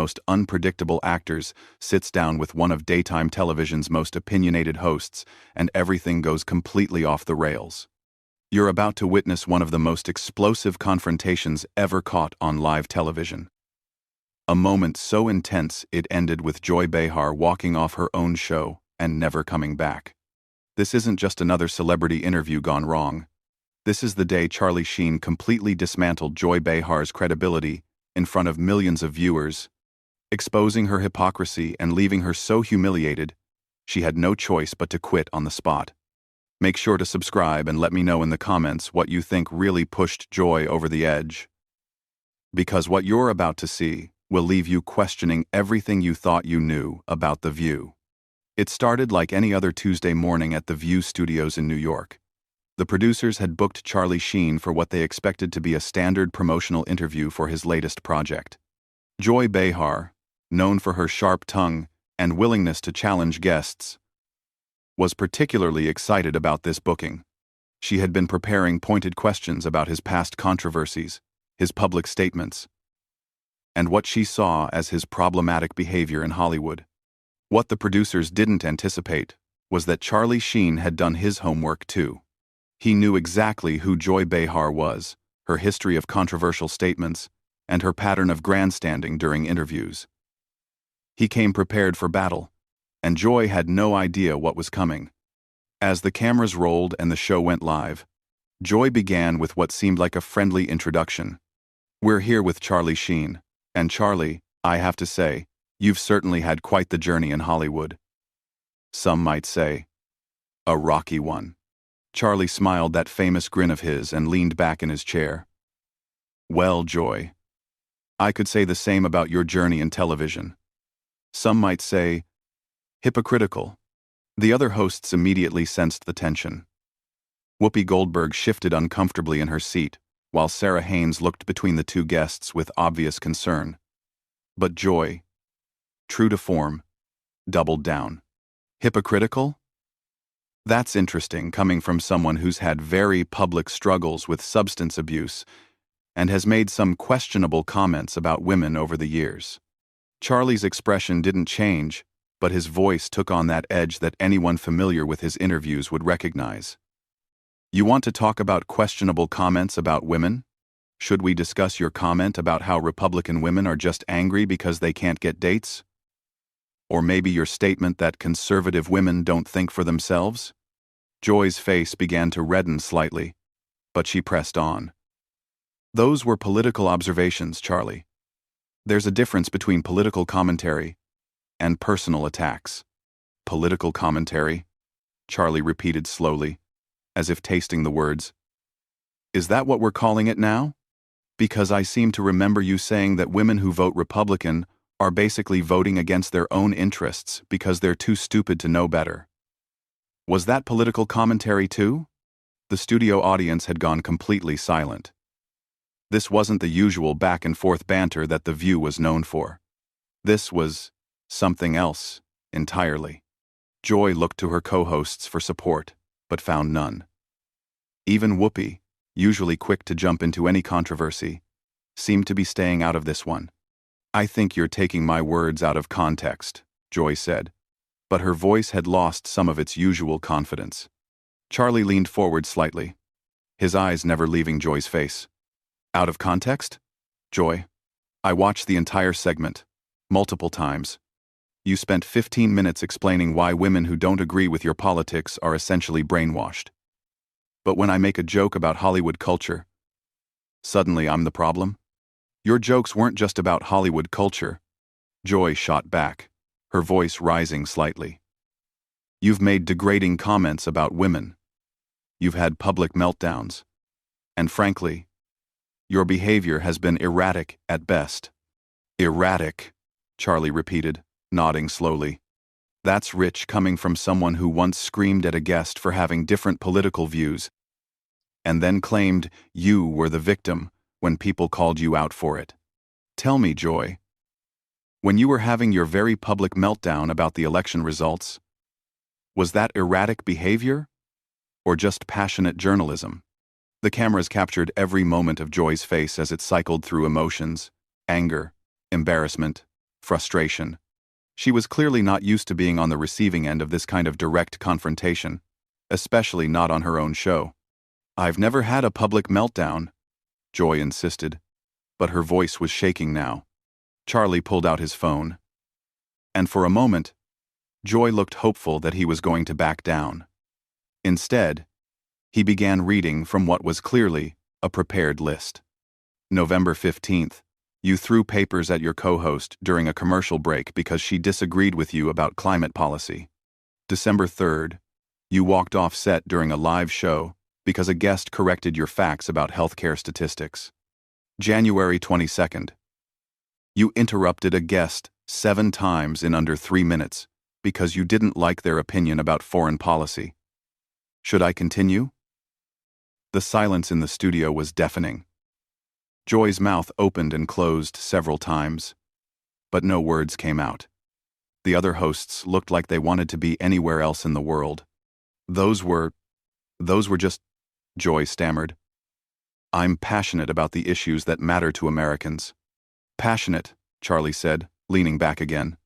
most unpredictable actors, sits down with one of daytime television's most opinionated hosts, and everything goes completely off the rails. You're about to witness one of the most explosive confrontations ever caught on live television. A moment so intense it ended with Joy Behar walking off her own show and never coming back. This isn't just another celebrity interview gone wrong. This is the day Sheen completely dismantled Joy Behar's credibility in front of millions of viewers, exposing her hypocrisy and leaving her so humiliated, she had no choice but to quit on the spot. Make sure to subscribe and let me know in the comments what you think really pushed Joy over the edge. Because what you're about to see will leave you questioning everything you thought you knew about The View. It started like any other Tuesday morning at The View studios in New York. The producers had booked Sheen for what they expected to be a standard promotional interview for his latest project. Joy Behar, known for her sharp tongue and willingness to challenge guests, was particularly excited about this booking. She had been preparing pointed questions about his past controversies, his public statements, and what she saw as his problematic behavior in Hollywood. What the producers didn't anticipate was that Sheen had done his homework too. He knew exactly who Joy Behar was, her history of controversial statements, and her pattern of grandstanding during interviews. He came prepared for battle, and Joy had no idea what was coming. As the cameras rolled and the show went live, Joy began with what seemed like a friendly introduction. "We're here with Sheen, and Charlie, I have to say, you've certainly had quite the journey in Hollywood. Some might say, a rocky one." Charlie smiled that famous grin of his and leaned back in his chair. "Well, Joy, I could say the same about your journey in television. Some might say, hypocritical." The other hosts immediately sensed the tension. Whoopi Goldberg shifted uncomfortably in her seat, while Sarah Haynes looked between the two guests with obvious concern. But Joy, true to form, doubled down. Hypocritical? That's interesting, coming from someone who's had very public struggles with substance abuse and has made some questionable comments about women over the years. Charlie's expression didn't change, but his voice took on that edge that anyone familiar with his interviews would recognize. "You want to talk about questionable comments about women? Should we discuss your comment about how Republican women are just angry because they can't get dates? Or maybe your statement that conservative women don't think for themselves?" Joy's face began to redden slightly, but she pressed on. "Those were political observations, Charlie. There's a difference between political commentary and personal attacks." "Political commentary?" Charlie repeated slowly, as if tasting the words. "Is that what we're calling it now? Because I seem to remember you saying that women who vote Republican are basically voting against their own interests because they're too stupid to know better. Was that political commentary too?" The studio audience had gone completely silent. This wasn't the usual back-and-forth banter that The View was known for. This was something else entirely. Joy looked to her co-hosts for support, but found none. Even Whoopi, usually quick to jump into any controversy, seemed to be staying out of this one. "I think you're taking my words out of context," Joy said, but her voice had lost some of its usual confidence. Charlie leaned forward slightly, his eyes never leaving Joy's face. "Out of context? Joy, I watched the entire segment, multiple times. You spent 15 minutes explaining why women who don't agree with your politics are essentially brainwashed. But when I make a joke about Hollywood culture, suddenly I'm the problem? Your jokes weren't just about Hollywood culture." Joy shot back, her voice rising slightly. "You've made degrading comments about women. You've had public meltdowns. And frankly, your behavior has been erratic at best." "Erratic," Charlie repeated, nodding slowly. "That's rich coming from someone who once screamed at a guest for having different political views, and then claimed you were the victim when people called you out for it. Tell me, Joy, when you were having your very public meltdown about the election results, was that erratic behavior or just passionate journalism?" The cameras captured every moment of Joy's face as it cycled through emotions, anger, embarrassment, frustration. She was clearly not used to being on the receiving end of this kind of direct confrontation, especially not on her own show. "I've never had a public meltdown," Joy insisted, but her voice was shaking now. Charlie pulled out his phone. And for a moment, Joy looked hopeful that he was going to back down. Instead, he began reading from what was clearly a prepared list. November 15th, you threw papers at your co-host during a commercial break because she disagreed with you about climate policy. December 3rd, you walked off set during a live show because a guest corrected your facts about healthcare statistics. January 22nd, you interrupted a guest 7 times in under 3 minutes because you didn't like their opinion about foreign policy. Should I continue? The silence in the studio was deafening. Joy's mouth opened and closed several times, but no words came out. The other hosts looked like they wanted to be anywhere else in the world. Those were just, Joy stammered. "I'm passionate about the issues that matter to Americans." "Passionate," Charlie said, leaning back again.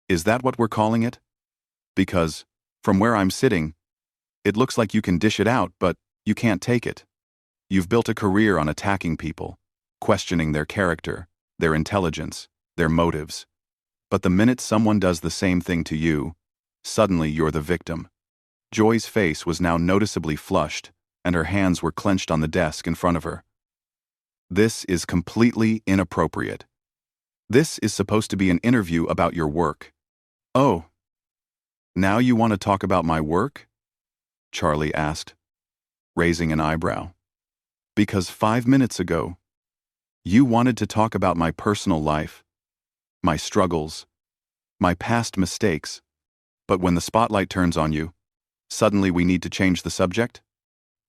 "Is that what we're calling it? Because, from where I'm sitting, it looks like you can dish it out, but you can't take it. You've built a career on attacking people, questioning their character, their intelligence, their motives. But the minute someone does the same thing to you, suddenly you're the victim." Joy's face was now noticeably flushed, and her hands were clenched on the desk in front of her. "This is completely inappropriate. This is supposed to be an interview about your work." "Oh, now you want to talk about my work?" Charlie asked, raising an eyebrow. "Because 5 minutes ago, you wanted to talk about my personal life, my struggles, my past mistakes, but when the spotlight turns on you, suddenly we need to change the subject?"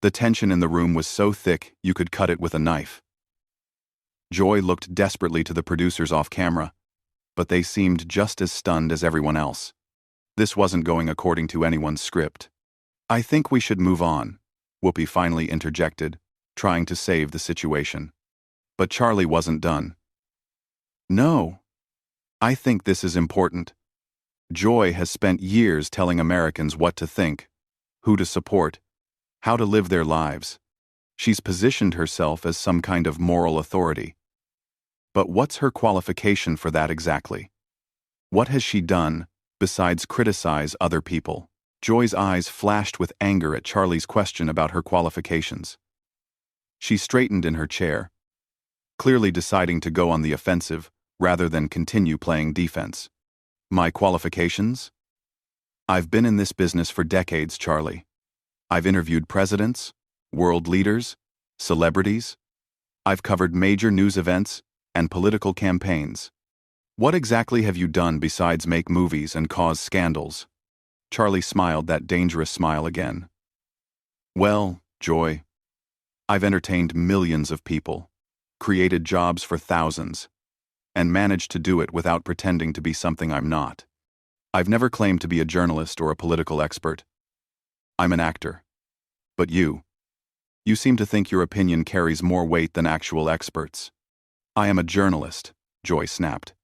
The tension in the room was so thick you could cut it with a knife. Joy looked desperately to the producers off camera, but they seemed just as stunned as everyone else. This wasn't going according to anyone's script. "I think we should move on," Whoopi finally interjected, trying to save the situation. But Charlie wasn't done. "No, I think this is important. Joy has spent years telling Americans what to think, who to support, how to live their lives. She's positioned herself as some kind of moral authority. But what's her qualification for that exactly? What has she done besides criticize other people?" Joy's eyes flashed with anger at Charlie's question about her qualifications. She straightened in her chair, clearly deciding to go on the offensive rather than continue playing defense. "My qualifications? I've been in this business for decades, Charlie. I've interviewed presidents, world leaders, celebrities. I've covered major news events and political campaigns. What exactly have you done besides make movies and cause scandals?" Charlie smiled that dangerous smile again. "Well, Joy, I've entertained millions of people, created jobs for thousands, and managed to do it without pretending to be something I'm not. I've never claimed to be a journalist or a political expert. I'm an actor. But you seem to think your opinion carries more weight than actual experts." "I am a journalist," Joy snapped.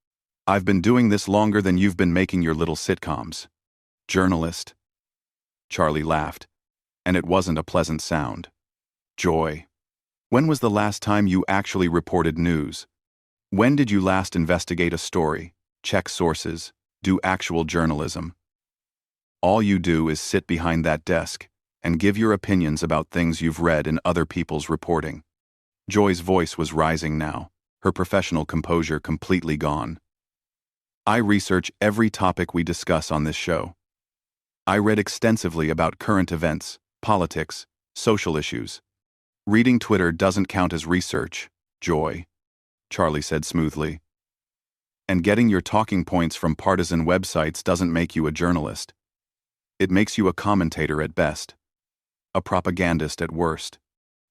"I've been doing this longer than you've been making your little sitcoms." "Journalist?" Charlie laughed, and it wasn't a pleasant sound. "Joy, when was the last time you actually reported news? When did you last investigate a story, check sources, do actual journalism? All you do is sit behind that desk and give your opinions about things you've read in other people's reporting." Joy's voice was rising now, her professional composure completely gone. "I research every topic we discuss on this show. I read extensively about current events, politics, social issues. Reading Twitter doesn't count as research, Joy," Charlie said smoothly. "And getting your talking points from partisan websites doesn't make you a journalist. It makes you a commentator at best, a propagandist at worst."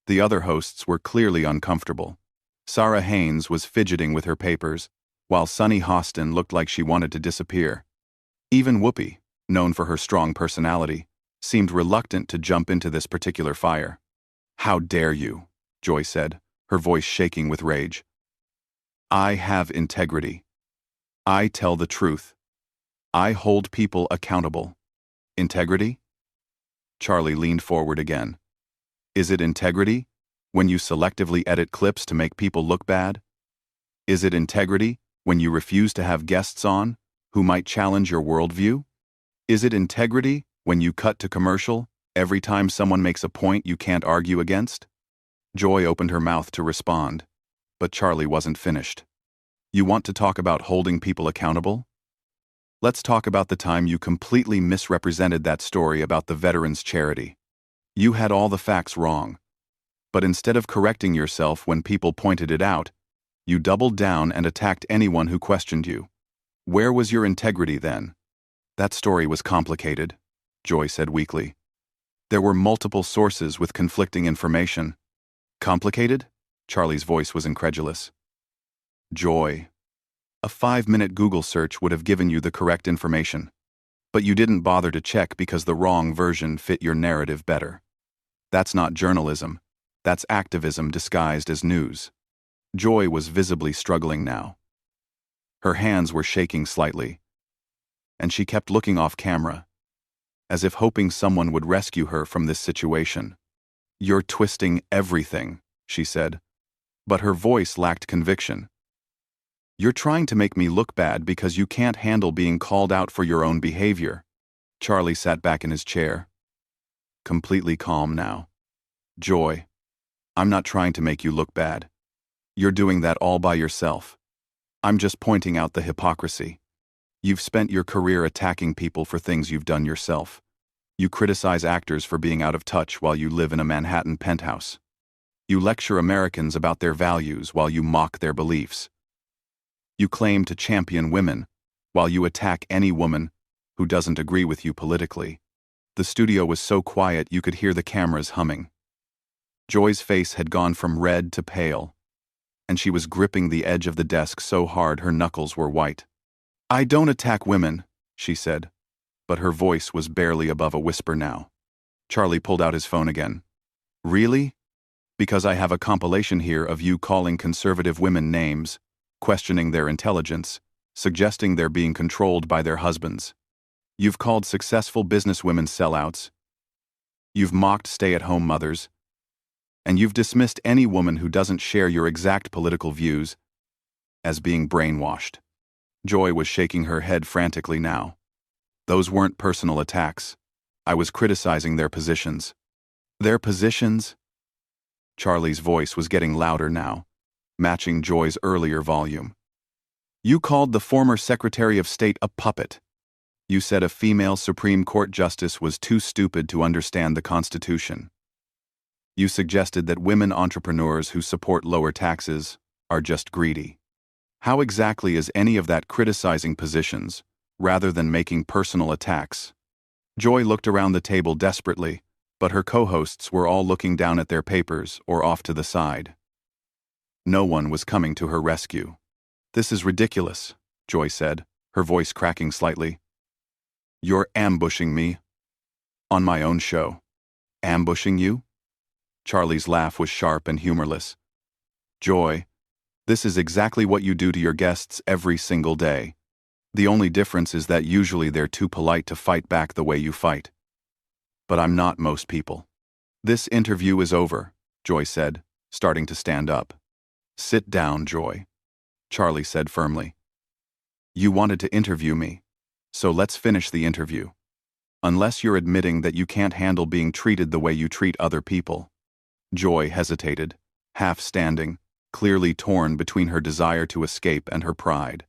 The other hosts were clearly uncomfortable. Sarah Haynes was fidgeting with her papers, while Sunny Hostin looked like she wanted to disappear. Even Whoopi, known for her strong personality, seemed reluctant to jump into this particular fire. "How dare you?" Joy said, her voice shaking with rage. "I have integrity. I tell the truth. I hold people accountable. Integrity? Charlie leaned forward again. Is it integrity when you selectively edit clips to make people look bad? Is it integrity when you refuse to have guests on who might challenge your worldview? Is it integrity when you cut to commercial every time someone makes a point you can't argue against? Joy opened her mouth to respond, but Charlie wasn't finished. You want to talk about holding people accountable? Let's talk about the time you completely misrepresented that story about the veterans' charity. You had all the facts wrong, but instead of correcting yourself when people pointed it out, you doubled down and attacked anyone who questioned you. Where was your integrity then? That story was complicated, Joy said weakly. There were multiple sources with conflicting information. Complicated? Charlie's voice was incredulous. Joy. A 5-minute Google search would have given you the correct information, but you didn't bother to check because the wrong version fit your narrative better. That's not journalism. That's activism disguised as news. Joy was visibly struggling now. Her hands were shaking slightly, and she kept looking off camera, as if hoping someone would rescue her from this situation. You're twisting everything, she said, but her voice lacked conviction. You're trying to make me look bad because you can't handle being called out for your own behavior. Charlie sat back in his chair, completely calm now. Joy, I'm not trying to make you look bad. You're doing that all by yourself. I'm just pointing out the hypocrisy. You've spent your career attacking people for things you've done yourself. You criticize actors for being out of touch while you live in a Manhattan penthouse. You lecture Americans about their values while you mock their beliefs. You claim to champion women while you attack any woman who doesn't agree with you politically. The studio was so quiet you could hear the cameras humming. Joy's face had gone from red to pale, and she was gripping the edge of the desk so hard her knuckles were white. I don't attack women, she said, but her voice was barely above a whisper now. Charlie pulled out his phone again. Really? Because I have a compilation here of you calling conservative women names, questioning their intelligence, suggesting they're being controlled by their husbands. You've called successful businesswomen sellouts. You've mocked stay-at-home mothers. And you've dismissed any woman who doesn't share your exact political views as being brainwashed. Joy was shaking her head frantically now. Those weren't personal attacks. I was criticizing their positions. Their positions? Charlie's voice was getting louder now, matching Joy's earlier volume. You called the former Secretary of State a puppet. You said a female Supreme Court justice was too stupid to understand the Constitution. You suggested that women entrepreneurs who support lower taxes are just greedy. How exactly is any of that criticizing positions, rather than making personal attacks? Joy looked around the table desperately, but her co-hosts were all looking down at their papers or off to the side. No one was coming to her rescue. This is ridiculous, Joy said, her voice cracking slightly. You're ambushing me. On my own show. Ambushing you? Charlie's laugh was sharp and humorless. Joy, this is exactly what you do to your guests every single day. The only difference is that usually they're too polite to fight back the way you fight. But I'm not most people. This interview is over, Joy said, starting to stand up. Sit down, Joy, Charlie said firmly. You wanted to interview me, so let's finish the interview. Unless you're admitting that you can't handle being treated the way you treat other people. Joy hesitated, half standing, clearly torn between her desire to escape and her pride.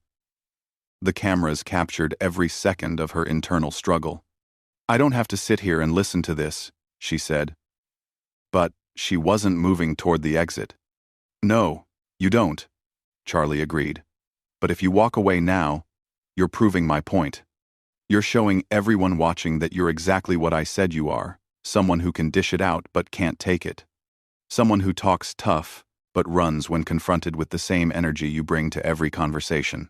The cameras captured every second of her internal struggle. I don't have to sit here and listen to this, she said. But she wasn't moving toward the exit. No, you don't, Charlie agreed. But if you walk away now, you're proving my point. You're showing everyone watching that you're exactly what I said you are, someone who can dish it out but can't take it. Someone who talks tough, but runs when confronted with the same energy you bring to every conversation.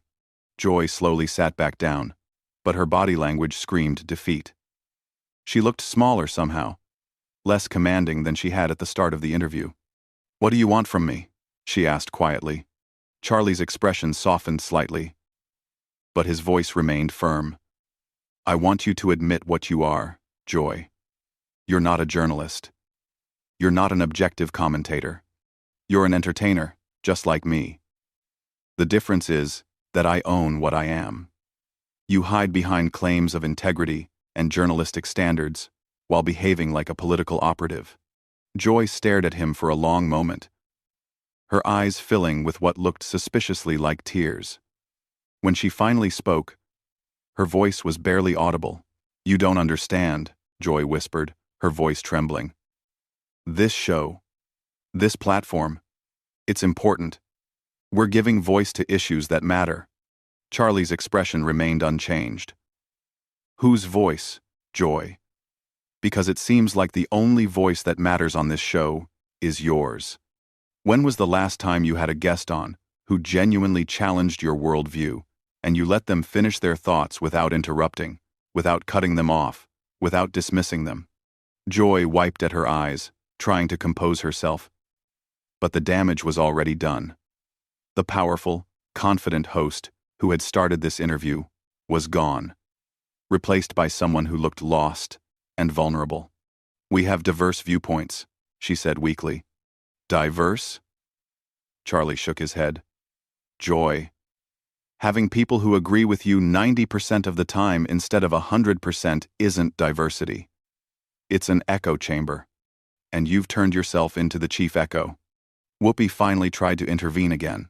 Joy slowly sat back down, but her body language screamed defeat. She looked smaller somehow, less commanding than she had at the start of the interview. What do you want from me? She asked quietly. Charlie's expression softened slightly. but his voice remained firm. I want you to admit what you are, Joy. You're not a journalist. You're not an objective commentator. You're an entertainer, just like me. The difference is that I own what I am. You hide behind claims of integrity and journalistic standards while behaving like a political operative. Joy stared at him for a long moment, her eyes filling with what looked suspiciously like tears. When she finally spoke, her voice was barely audible. You don't understand, Joy whispered, her voice trembling. This show, this platform, it's important. We're giving voice to issues that matter. Charlie's expression remained unchanged. Whose voice, Joy? Because it seems like the only voice that matters on this show is yours. When was the last time you had a guest on who genuinely challenged your worldview, and you let them finish their thoughts without interrupting, without cutting them off, without dismissing them? Joy wiped at her eyes, trying to compose herself. But the damage was already done. The powerful, confident host who had started this interview was gone, replaced by someone who looked lost and vulnerable. We have diverse viewpoints, she said weakly. Diverse? Charlie shook his head. Joy. Having people who agree with you 90% of the time instead of 100% isn't diversity. It's an echo chamber. And you've turned yourself into the chief echo. Whoopi finally tried to intervene again.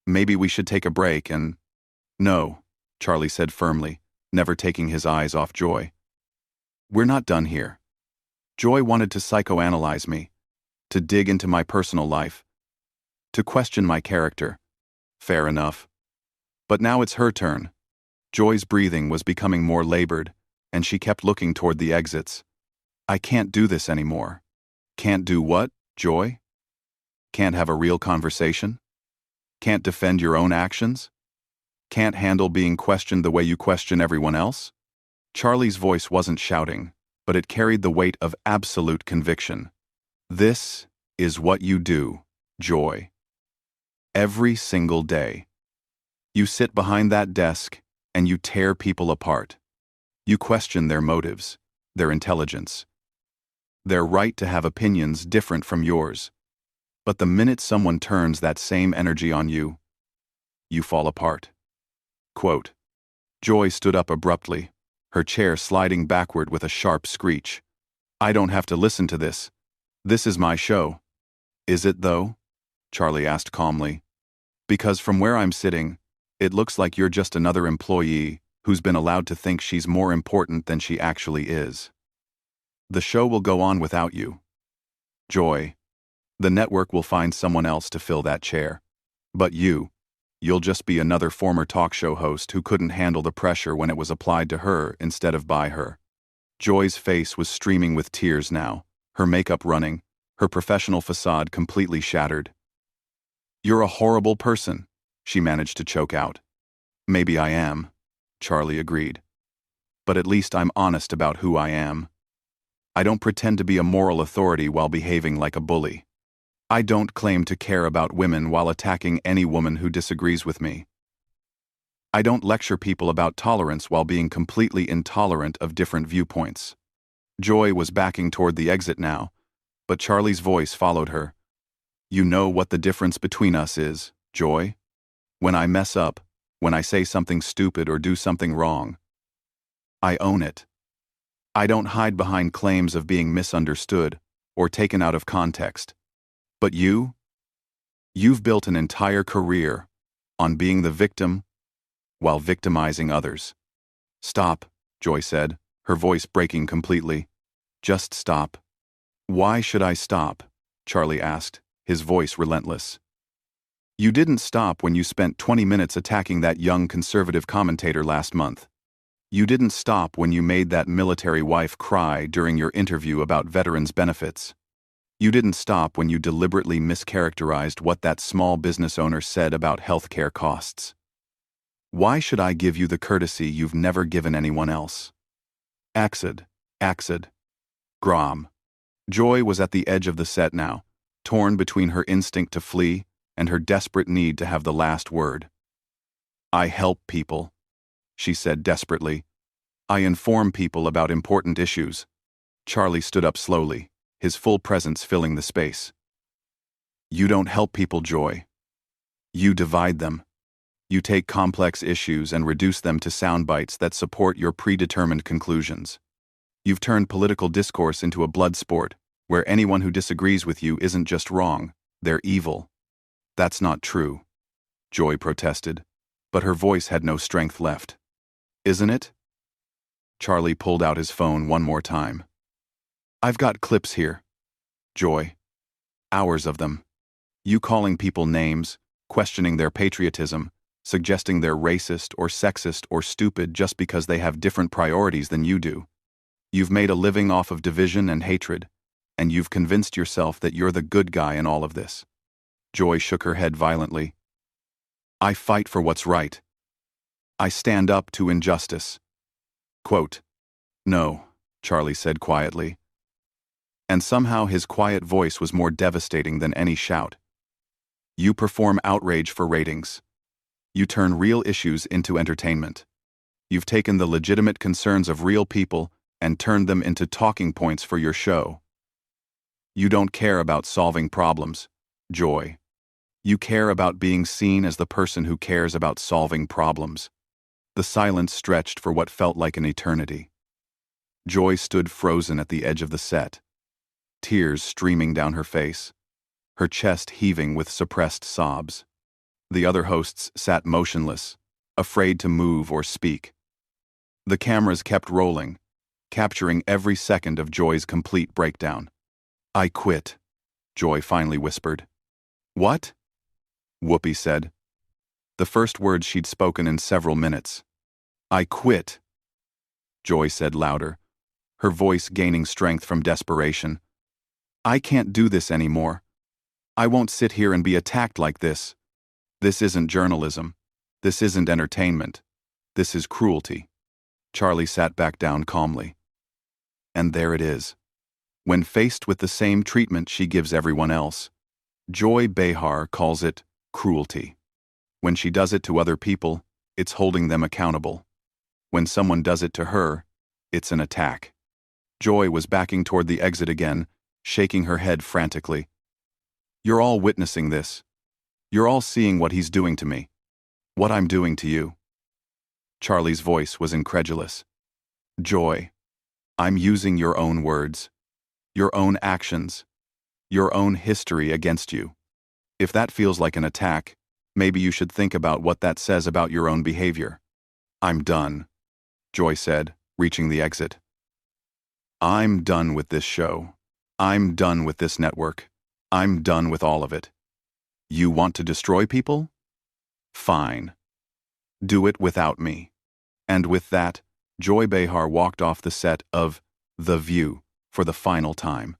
Maybe we should take a break and... No, Charlie said firmly, never taking his eyes off Joy. We're not done here. Joy wanted to psychoanalyze me, to dig into my personal life, to question my character. Fair enough. But now it's her turn. Joy's breathing was becoming more labored, and she kept looking toward the exits. I can't do this anymore. Can't do what, Joy? Can't have a real conversation? Can't defend your own actions? Can't handle being questioned the way you question everyone else? Charlie's voice wasn't shouting, but it carried the weight of absolute conviction. This is what you do, Joy. Every single day. You sit behind that desk and you tear people apart. You question their motives, their intelligence, their right to have opinions different from yours. But the minute someone turns that same energy on you, you fall apart. Quote. Joy stood up abruptly, her chair sliding backward with a sharp screech. I don't have to listen to this. This is my show. Is it, though? Charlie asked calmly. Because from where I'm sitting, it looks like you're just another employee who's been allowed to think she's more important than she actually is. The show will go on without you. Joy. The network will find someone else to fill that chair. But you'll just be another former talk show host who couldn't handle the pressure when it was applied to her instead of by her. Joy's face was streaming with tears now, her makeup running, her professional facade completely shattered. You're a horrible person, she managed to choke out. Maybe I am, Charlie agreed. But at least I'm honest about who I am. I don't pretend to be a moral authority while behaving like a bully. I don't claim to care about women while attacking any woman who disagrees with me. I don't lecture people about tolerance while being completely intolerant of different viewpoints. Joy was backing toward the exit now, but Charlie's voice followed her. You know what the difference between us is, Joy? When I mess up, when I say something stupid or do something wrong, I own it. I don't hide behind claims of being misunderstood or taken out of context. But you've built an entire career on being the victim while victimizing others. Stop, Joy said, her voice breaking completely. Just stop. Why should I stop? Charlie asked, his voice relentless. You didn't stop when you spent 20 minutes attacking that young conservative commentator last month. You didn't stop when you made that military wife cry during your interview about veterans' benefits. You didn't stop when you deliberately mischaracterized what that small business owner said about healthcare costs. Why should I give you the courtesy you've never given anyone else? Axid. Grom. Joy was at the edge of the set now, torn between her instinct to flee and her desperate need to have the last word. I help people. she said desperately. I inform people about important issues. Charlie stood up slowly, his full presence filling the space. You don't help people, Joy. You divide them. You take complex issues and reduce them to sound bites that support your predetermined conclusions. You've turned political discourse into a blood sport, where anyone who disagrees with you isn't just wrong, they're evil. That's not true, Joy protested, but her voice had no strength left. Isn't it? Charlie pulled out his phone one more time. I've got clips here, Joy. Hours of them. You calling people names, questioning their patriotism, suggesting they're racist or sexist or stupid just because they have different priorities than you do. You've made a living off of division and hatred, and you've convinced yourself that you're the good guy in all of this. Joy shook her head violently. I fight for what's right. I stand up to injustice. Quote, No, Charlie said quietly. And somehow his quiet voice was more devastating than any shout. You perform outrage for ratings. You turn real issues into entertainment. You've taken the legitimate concerns of real people and turned them into talking points for your show. You don't care about solving problems, Joy. You care about being seen as the person who cares about solving problems. The silence stretched for what felt like an eternity. Joy stood frozen at the edge of the set, tears streaming down her face, her chest heaving with suppressed sobs. The other hosts sat motionless, afraid to move or speak. The cameras kept rolling, capturing every second of Joy's complete breakdown. I quit, Joy finally whispered. What? Whoopi said. The first words she'd spoken in several minutes. I quit, Joy said louder, her voice gaining strength from desperation. I can't do this anymore. I won't sit here and be attacked like this. This isn't journalism. This isn't entertainment. This is cruelty. Charlie sat back down calmly. And there it is. When faced with the same treatment she gives everyone else, Joy Behar calls it cruelty. When she does it to other people, it's holding them accountable. When someone does it to her, it's an attack. Joy was backing toward the exit again, shaking her head frantically. You're all witnessing this. You're all seeing what he's doing to me. What I'm doing to you. Charlie's voice was incredulous. Joy, I'm using your own words, your own actions, your own history against you. If that feels like an attack, maybe you should think about what that says about your own behavior. I'm done, Joy said, reaching the exit. I'm done with this show. I'm done with this network. I'm done with all of it. You want to destroy people? Fine. Do it without me. And with that, Joy Behar walked off the set of The View for the final time,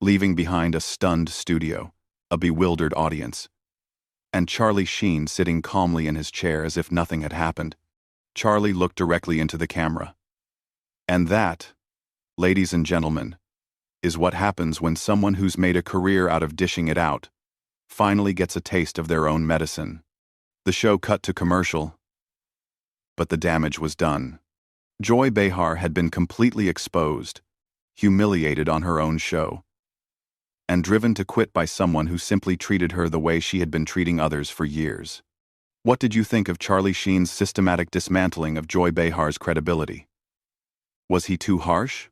leaving behind a stunned studio, a bewildered audience, and Charlie Sheen sitting calmly in his chair as if nothing had happened. Charlie looked directly into the camera. And that, ladies and gentlemen, is what happens when someone who's made a career out of dishing it out finally gets a taste of their own medicine. The show cut to commercial, but the damage was done. Joy Behar had been completely exposed, humiliated on her own show, and driven to quit by someone who simply treated her the way she had been treating others for years. What did you think of Charlie Sheen's systematic dismantling of Joy Behar's credibility? Was he too harsh?